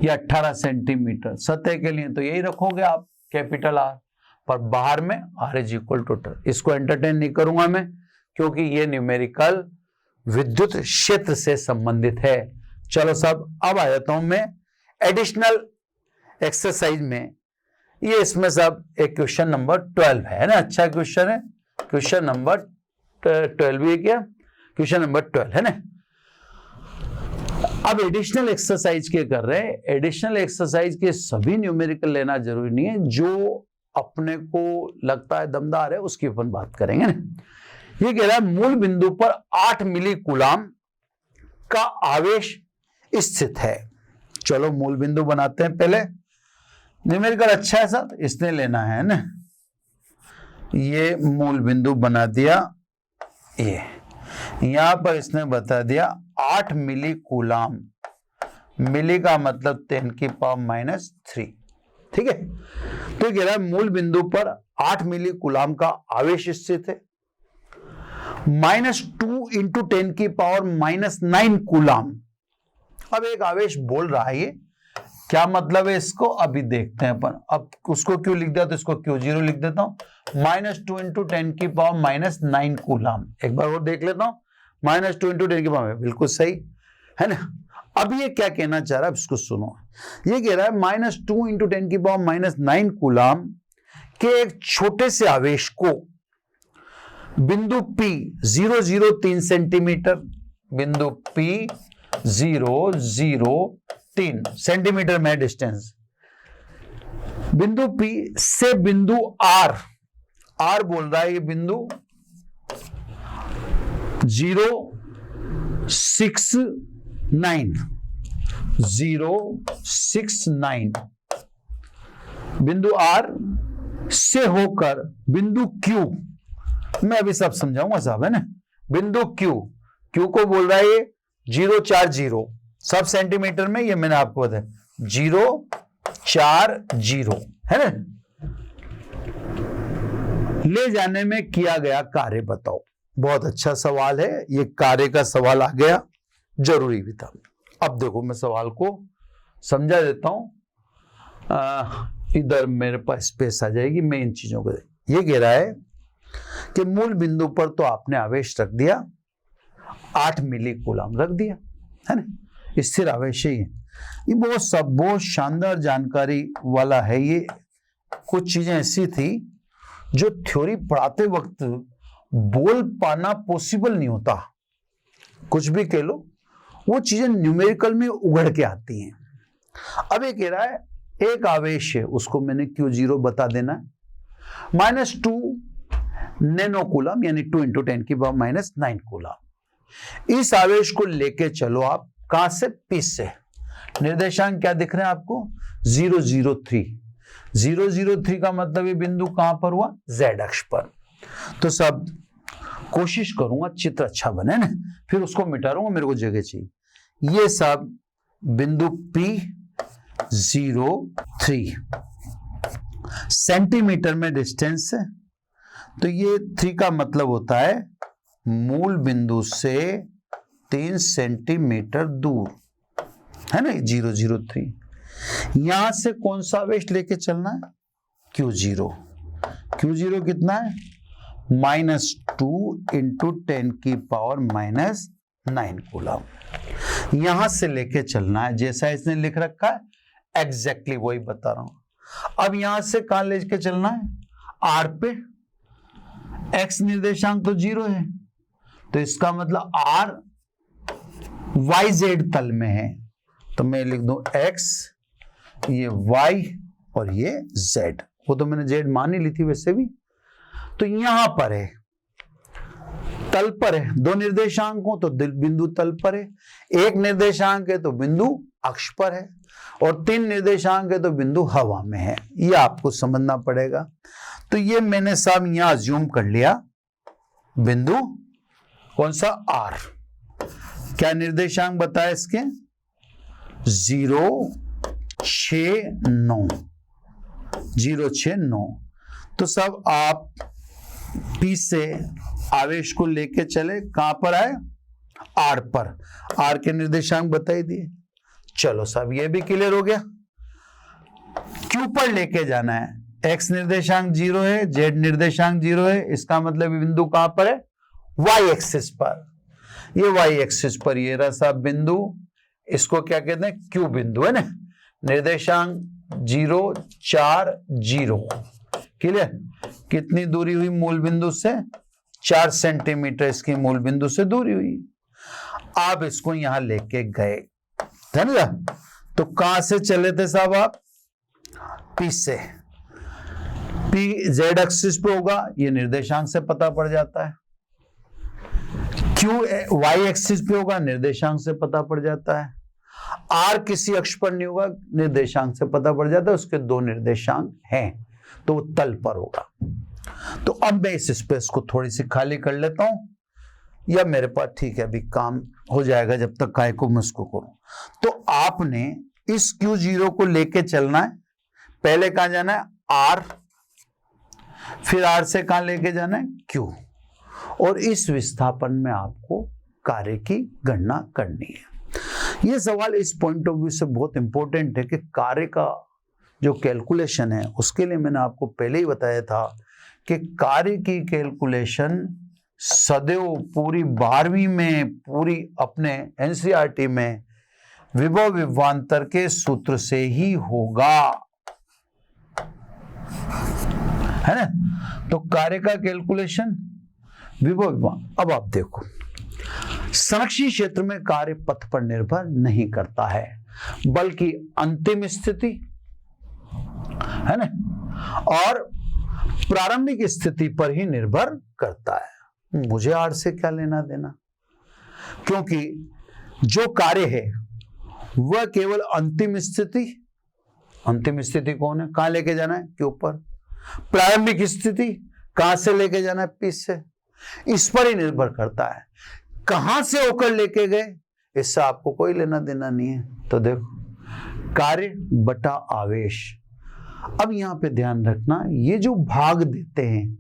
या 18 सेंटीमीटर सतह के लिए तो यही रखोगे आप R, पर बाहर में R इज इक्वल टू। इसको एंटरटेन नहीं करूंगा मैं क्योंकि ये न्यूमेरिकल विद्युत क्षेत्र से संबंधित है। चलो सब, अब आ जाता हूं मैं एडिशनल एक्सरसाइज में। ये इसमें सब एक क्वेश्चन नंबर 12 है ना, अच्छा क्वेश्चन है, क्वेश्चन नंबर 12 है क्या, क्वेश्चन नंबर 12 है ना। अब एडिशनल एक्सरसाइज के कर रहे हैं, एडिशनल एक्सरसाइज के सभी न्यूमेरिकल लेना जरूरी नहीं है, जो अपने को लगता है दमदार है उसकी अपन बात करेंगे ना। ये कह रहा है मूल बिंदु पर 8 मिली कूलाम का आवेश स्थित है। चलो मूल बिंदु बनाते हैं पहले, न्यूमेरिकल अच्छा है सर, इसने लेना है ना। ये मूल बिंदु बना दिया, ये यहां पर इसने बता दिया 8 मिली कूलाम, मिली का मतलब 10⁻⁻3, ठीक है। तो कह रहा है मूल बिंदु पर 8 मिली कूलाम का आवेश स्थित है, -2 इंटू 10⁻�9 कूलाम। अब एक आवेश बोल रहा है, ये क्या मतलब है इसको अभी देखते हैं अपन। अब उसको क्यों लिख दिया तो इसको Q0 लिख देता हूं, -2 इंटू 10⁻�9 कूलाम। एक बार और देख लेता हूं, -2 इंटू 10⁻⁻, बिल्कुल सही है ना। अब ये क्या कहना चाह रहा है इसको सुनो, ये कह रहा है -2 इंटू 10⁻�9 कूलाम के एक छोटे से आवेश को बिंदु P 003 सेंटीमीटर, बिंदु P 003 सेंटीमीटर में डिस्टेंस, बिंदु P से बिंदु R, R बोल रहा है ये बिंदु 069 बिंदु R से होकर बिंदु Q, मैं अभी सब समझाऊंगा साहब है ना। बिंदु Q को बोल रहा है ये 040, सब सेंटीमीटर में, ये मैंने आपको बताया 040 है ना। ले जाने में किया गया कार्य बताओ। बहुत अच्छा सवाल है, ये कार्य का सवाल आ गया, जरूरी भी था। अब देखो मैं सवाल को समझा देता हूं, इधर मेरे पास स्पेस आ जाएगी, मैं इन चीजों को। ये कह रहा है कि मूल बिंदु पर तो आपने आवेश रख दिया 8 मिली कूलम रख दिया, है ना, स्थिर आवेश ही है। ये बहुत शानदार जानकारी वाला है। ये कुछ चीजें ऐसी थी जो थ्योरी पढ़ाते वक्त बोल पाना पॉसिबल नहीं होता, कुछ भी कह लो, वो चीजें न्यूमेरिकल में उगड़ के आती हैं। अब ये कह रहा है एक आवेश है, उसको मैंने Q0 बता देना है, -2 नैनो कूलम यानी 2 × 10⁻⁹ कूलम। इस आवेश को लेके चलो आप कहां से, P से। निर्देशांक क्या दिख रहे हैं आपको, 003। 003 का मतलब ये बिंदु कहां पर हुआ, Z अक्ष पर। तो सब कोशिश करूंगा चित्र अच्छा बने ना, फिर उसको मिटा दूंगा, मेरे को जगह चाहिए। ये सब बिंदु P03 सेंटीमीटर में डिस्टेंस है, तो ये 3 का मतलब होता है मूल बिंदु से 3 सेंटीमीटर दूर, है ना, 003। यहां से कौन सा आवेश लेके चलना है, Q0। Q0 कितना है, -2 × 10⁻⁹ कूलम। यहां से लेके चलना है, जैसा इसने लिख रखा है एग्जैक्टली वही बता रहा हूं। अब यहां से कहां लेके चलना है, R पे। X निर्देशांक तो 0 है, तो इसका मतलब R YZ तल में है, तो मैं लिख दूं X, ये Y और ये Z। वो तो मैंने Z मान ही ली थी वैसे भी। तो यहां पर है, तल पर है, 2 निर्देशांक हो तो बिंदु तल पर है, 1 निर्देशांक है तो बिंदु अक्ष पर है, और 3 निर्देशांक है तो बिंदु हवा में है। ये आपको समझना पड़ेगा। तो ये मैंने साहब यहां अज्यूम कर लिया बिंदु कौन सा, R। क्या निर्देशांक बताया इसके, 069। तो सब आप P से आवेश को लेके चले, कहां पर आए, R पर। R के निर्देशांक बताई दिए। चलो साहब ये भी क्लियर हो गया। Q पर लेके जाना है, X निर्देशांक 0 है, Z निर्देशांक 0 है, इसका मतलब बिंदु कहां पर है, Y एक्सिस पर। ये Y एक्सिस पर ये रहा साहब बिंदु, इसको क्या कहते हैं, Q बिंदु, है ना, निर्देशांक 0 4 0। क्लियर, कितनी दूरी हुई मूल बिंदु से, 4 सेंटीमीटर इसकी मूल बिंदु से दूरी हुई। आप इसको यहां लेके गए, समझा। तो कहां से चले थे साहब आप, P से। P Z एक्सिस पे होगा, ये निर्देशांक से पता पड़ जाता है। Q Y एक्सिस पे होगा, निर्देशांक से पता पड़ जाता है। R किसी अक्ष पर नहीं होगा, निर्देशांक से पता पड़ जाता है, उसके 2 निर्देशांक हैं, तो वो तल पर होगा। तो अब मैं इस स्पेस को थोड़ी सी खाली कर लेता हूं, या मेरे पास ठीक है अभी काम हो जाएगा, जब तक काय को मैं उसको करूं। तो आपने इस Q0 को लेके चलना है, पहले कहां जाना है, R, फिर R से कहां लेके जाना है, Q, और इस विस्थापन में आपको कार्य की गणना करनी है। यह सवाल इस पॉइंट ऑफ व्यू से बहुत इंपॉर्टेंट है कि कार्य का जो कैलकुलेशन है, उसके लिए मैंने आपको पहले ही बताया था कि कार्य की कैलकुलेशन सदैव पूरी 12वीं में, पूरी अपने एनसीईआरटी में विभव विभवांतर के सूत्र से ही होगा, है ना। तो कार्य का कैलकुलेशन विभव विभवान। अब आप देखो, संरक्षी क्षेत्र में कार्य पथ पर निर्भर नहीं करता है, बल्कि अंतिम स्थिति, है ना, और प्रारंभिक स्थिति पर ही निर्भर करता है। मुझे R से क्या लेना देना, क्योंकि जो कार्य है वह केवल अंतिम स्थिति कौन है, कहां लेके जाना है, Q पर। प्रारंभिक स्थिति कहां से लेके जाना है, P से। इस पर ही निर्भर करता है, कहां से होकर लेके गए इससे आपको कोई लेना देना नहीं है। तो देखो, कार्य बटा आवेश। अब यहां पे ध्यान रखना, ये जो भाग देते हैं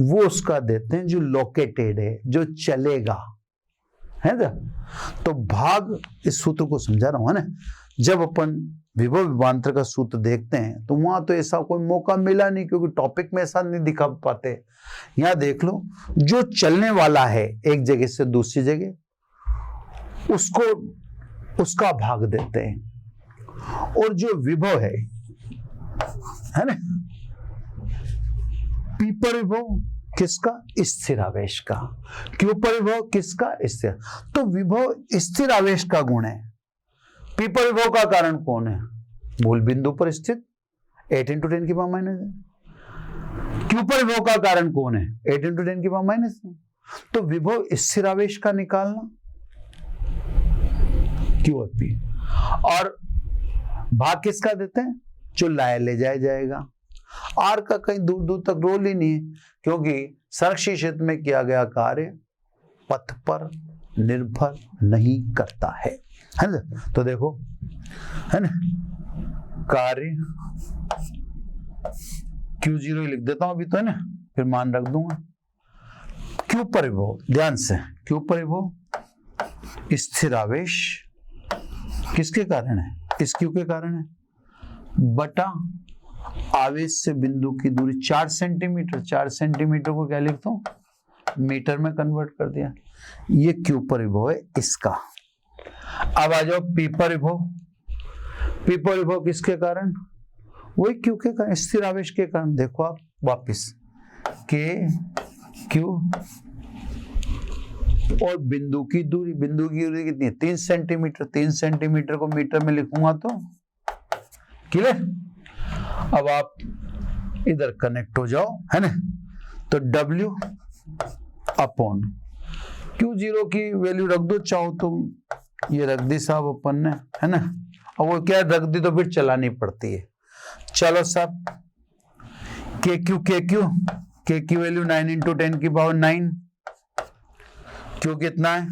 वो उसका देते हैं जो लोकेटेड है, जो चलेगा, है ना। तो भाग इस सूत्र को समझा रहा हूं, है ना। जब अपन विभव विभवांतर का सूत्र देखते हैं तो वहां तो ऐसा कोई मौका मिला नहीं, क्योंकि टॉपिक में ऐसा नहीं दिखा पाते। यहां देख लो, जो चलने वाला है एक जगह से दूसरी जगह, उसको उसका भाग देते हैं। और जो विभव है ना, पी पर विभव किसका? स्थिर आवेश का। क्यू पर विभव किसका? स्थिर। तो विभव स्थिर आवेश का गुण है। पी पर विभव का कारण कौन है? मूल बिंदु पर स्थित 8 × 10 की पावर माइनस है। क्यू पर विभव का कारण कौन है? 8 × 10 की पावर माइनस है। तो विभव स्थिर आवेश का निकालना क्यू और पी, और भाग किसका देते हैं? जो लाया ले जाया जाएगा। आर का कहीं दूर दूर तक रोल ही नहीं है, क्योंकि संरक्षित क्षेत्र में किया गया कार्य पथ पर निर्भर नहीं करता है ना। तो देखो, है ना, कार्य Q0 लिख देता हूं अभी तो, है ना, फिर मान रख दूंगा। क्यू पर विभव, ध्यान से, क्यू पर विभव स्थिर आवेश किसके कारण है? इस क्यू के कारण है, बटा आवेश से बिंदु की दूरी 4 सेंटीमीटर। 4 सेंटीमीटर को क्या लिखता हूं? मीटर में कन्वर्ट कर दिया। ये क्यू पर विभव है इसका। अब आ जाओ पी पर विभव। पी पर विभव किसके कारण? वही क्यू के कारण, स्थिर आवेश के कारण। देखो आप वापिस, के क्यू और बिंदु की दूरी, बिंदु की दूरी कितनी है? 3 सेंटीमीटर। 3 सेंटीमीटर को मीटर में लिखूंगा तो क्लियर। अब आप इधर कनेक्ट हो जाओ, है ना। तो W अपॉन Q0 की वैल्यू रख दो, चाहो तुम ये रख दी साहब अपन ने, है ना। अब वो क्या रख दी तो फिर चलानी पड़ती है। चलो साहब, के की वैल्यू 9 × 10 की पावर 9। क्यों कितना है?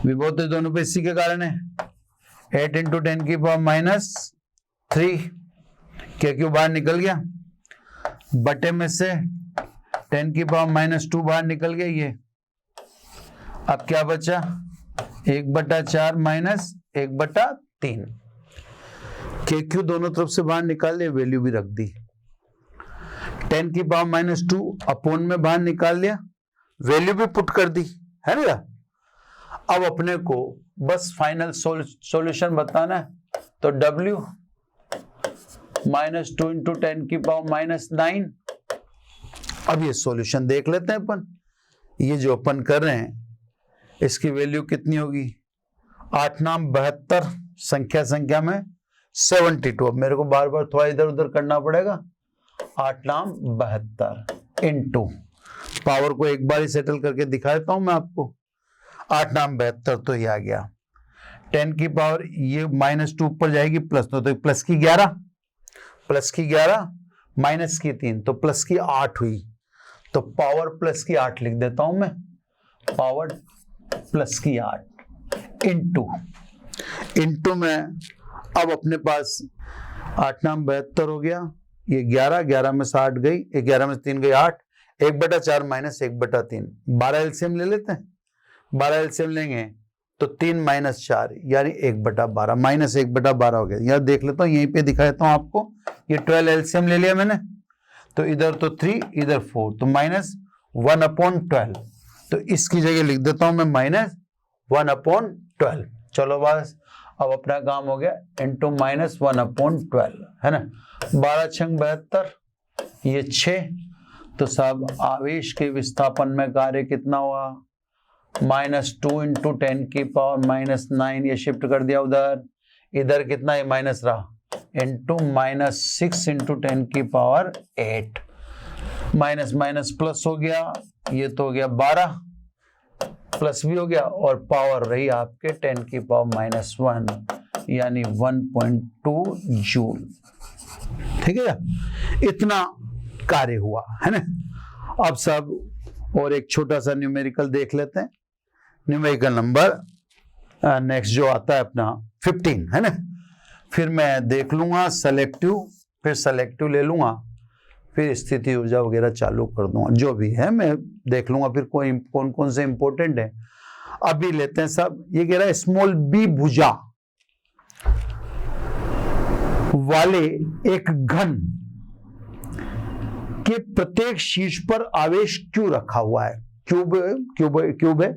विभव तो दोनों पे इसी के कारण है, 8 × 10 की पावर -3। के क्यू बाहर निकल गया, बटे में से 10 की पावर -2 बाहर निकल गया। ये अब क्या बचा? 1/4 माइनस 1/3। के क्यू दोनों तरफ से बाहर निकाल लिया, वैल्यू भी रख दी। 10 की पावर -2 अपॉन में बाहर निकाल लिया, वैल्यू भी पुट कर दी, है ना। अब अपने को बस फाइनल सॉल्यूशन बताना है। तो W -2 × 10 की पावर -9। अब ये सॉल्यूशन देख लेते हैं अपन। ये जो अपन कर रहे हैं इसकी वैल्यू कितनी होगी? 8 9 72, संख्या में 72। अब मेरे को बार बार थोड़ा इधर उधर करना पड़ेगा। 8 9 72 इंटू पावर को एक बार ही सेटल करके दिखा देता हूं मैं आपको। 8 9 72 तो ये आ गया। 10 की पावर ये -2 ऊपर जाएगी, प्लस तो प्लस की 11, माइनस की 3, तो प्लस की 8 हुई। तो पावर प्लस की 8 लिख देता हूं मैं, पावर प्लस की 8 इंटू में। अब अपने पास 8 9 72 हो गया, ये 11 में से 8 गई, 11 में से 3 गई 8, 1/4 माइनस 1/3, 12 एलसीएम ले लेते हैं। 12 एलसीएम लेंगे तो 3 - 4 यानी 1/12, -1/12 हो गया। यार देख लेता हूँ, यहीं पे दिखा देता हूँ आपको। ये 12 एलसीएम ले लिया मैंने, तो इधर तो 3 इधर 4, तो -1/12। तो इसकी जगह लिख देता हूं मैं -1/12। चलो बस, अब अपना काम हो गया, इंटू -1/12, है ना। 12 छंग 72, ये 6। तो साहब आवेश के विस्थापन में कार्य कितना हुआ? -2 × 10 की पावर -9। ये शिफ्ट कर दिया उधर, इधर कितना है माइनस रहा, इंटू -6 × 10 की पावर 8। माइनस प्लस हो गया, ये तो हो गया 12, प्लस भी हो गया, और पावर रही आपके 10 की पावर -1 यानी 1.2 जूल। ठीक है, इतना कार्य हुआ, है ना। अब सब और एक छोटा सा न्यूमेरिकल देख लेते हैं। न्यूमेरिकल नंबर नेक्स्ट जो आता है अपना 15, है ना। फिर मैं देख लूंगा सेलेक्टिव, फिर सेलेक्टिव ले लूंगा, फिर स्थिति ऊर्जा वगैरह चालू कर दूंगा, जो भी है मैं देख लूंगा फिर कौन कौन से इंपॉर्टेंट है। अभी लेते हैं सब, ये कह रहा है स्मॉल बी भुजा वाले एक घन के प्रत्येक शीर्ष पर आवेश क्यू रखा हुआ है, क्यूब है।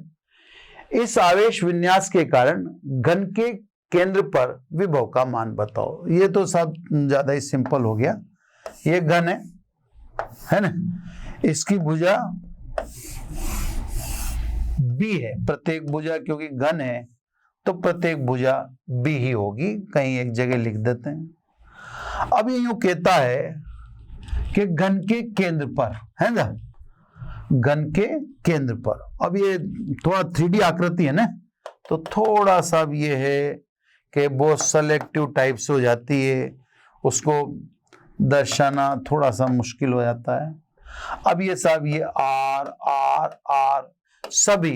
इस आवेश विन्यास के कारण घन के केंद्र पर विभव का मान बताओ। ये तो सब ज्यादा ही सिंपल हो गया। ये घन है ना, इसकी भुजा बी है, प्रत्येक भुजा क्योंकि घन है तो प्रत्येक भुजा बी ही होगी, कहीं एक जगह लिख देते हैं। अब ये यूं कहता है कि घन के केंद्र पर, है ना, घन के केंद्र पर। अब ये थोड़ा 3D आकृति है ना, तो थोड़ा सा अब ये है कि बहुत सेलेक्टिव टाइप से हो जाती है, उसको दर्शाना थोड़ा सा मुश्किल हो जाता है। अब ये सब ये आर आर आर सभी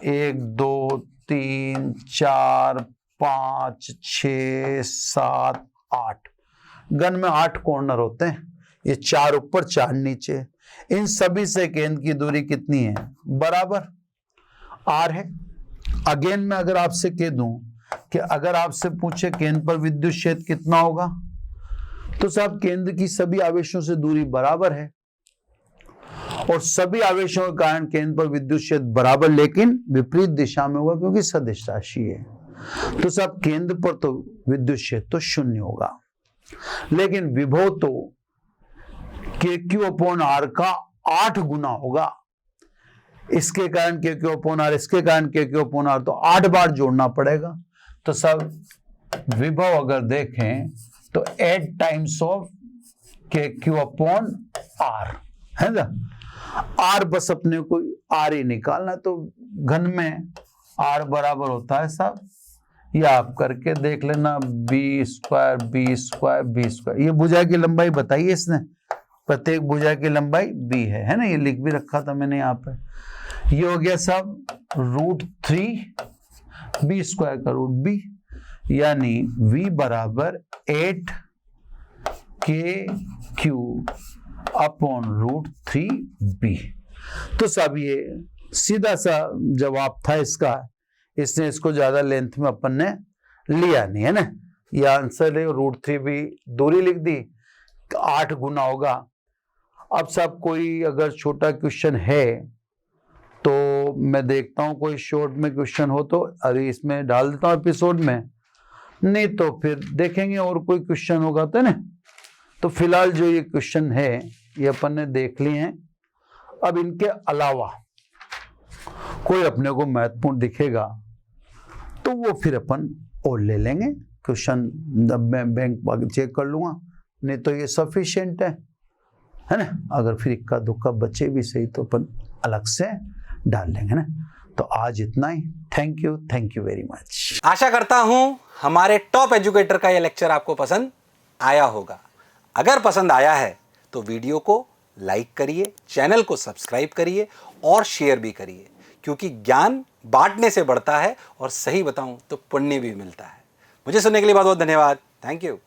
1 2 3 4 5 6 7 8 घन में 8 कॉर्नर होते हैं, ये 4 ऊपर 4 नीचे। इन सभी से केंद्र की दूरी कितनी है? बराबर आर है। अगेन मैं अगर आपसे कह दूं कि अगर आपसे पूछे केंद्र पर विद्युत क्षेत्र कितना होगा, तो साहब केंद्र की सभी आवेशों से दूरी बराबर है और सभी आवेशों के कारण केंद्र पर विद्युत क्षेत्र बराबर लेकिन विपरीत दिशा में होगा क्योंकि सदिश राशि है। तो साहब केंद्र पर तो विद्युत क्षेत्र तो 0 होगा, लेकिन विभव तो KQ/R का 8 गुना होगा। इसके कारण KQ/R, इसके कारण KQ/R, तो 8 बार जोड़ना पड़ेगा। तो सब विभव अगर देखें तो 8 टाइम्स ऑफ KQ/R है ना। R बस अपने को R ही निकालना, तो घन में R बराबर होता है साहब, ये आप करके देख लेना, b²b²b²। ये भुजा की लंबाई बताई है इसने, प्रत्येक भुजा की लंबाई b है ना, ये लिख भी रखा था मैंने यहाँ पे। ये हो गया साहब √3 b² का √b, यानी v बराबर 8 KQ/√3b। तो सब ये सीधा सा जवाब था इसका, इसने इसको ज्यादा लेंथ में अपन ने लिया नहीं है ना। ये आंसर है, √3 भी दूरी लिख दी, 8 गुना होगा। अब सब कोई अगर छोटा क्वेश्चन है तो मैं देखता हूं कोई शॉर्ट में क्वेश्चन हो तो अरे इसमें डाल देता हूं एपिसोड में, नहीं तो फिर देखेंगे और कोई क्वेश्चन होगा तो ना। तो फिलहाल जो ये क्वेश्चन है ये अपन ने देख लिए हैं। अब इनके अलावा कोई अपने को महत्वपूर्ण दिखेगा तो वो फिर अपन और ले लेंगे क्वेश्चन, मैं बैंक चेक कर लूंगा, नहीं तो ये सफिशिएंट है ना। अगर फिर इक्का दुक्का बचे भी सही तो अपन अलग से डाल लेंगे ना। तो आज इतना ही, थैंक यू वेरी मच। आशा करता हूं हमारे टॉप एजुकेटर का यह लेक्चर आपको पसंद आया होगा। अगर पसंद आया है तो वीडियो को लाइक करिए, चैनल को सब्सक्राइब करिए और शेयर भी करिए, क्योंकि ज्ञान बांटने से बढ़ता है और सही बताऊं तो पुण्य भी मिलता है। मुझे सुनने के लिए बहुत बहुत धन्यवाद। Thank you.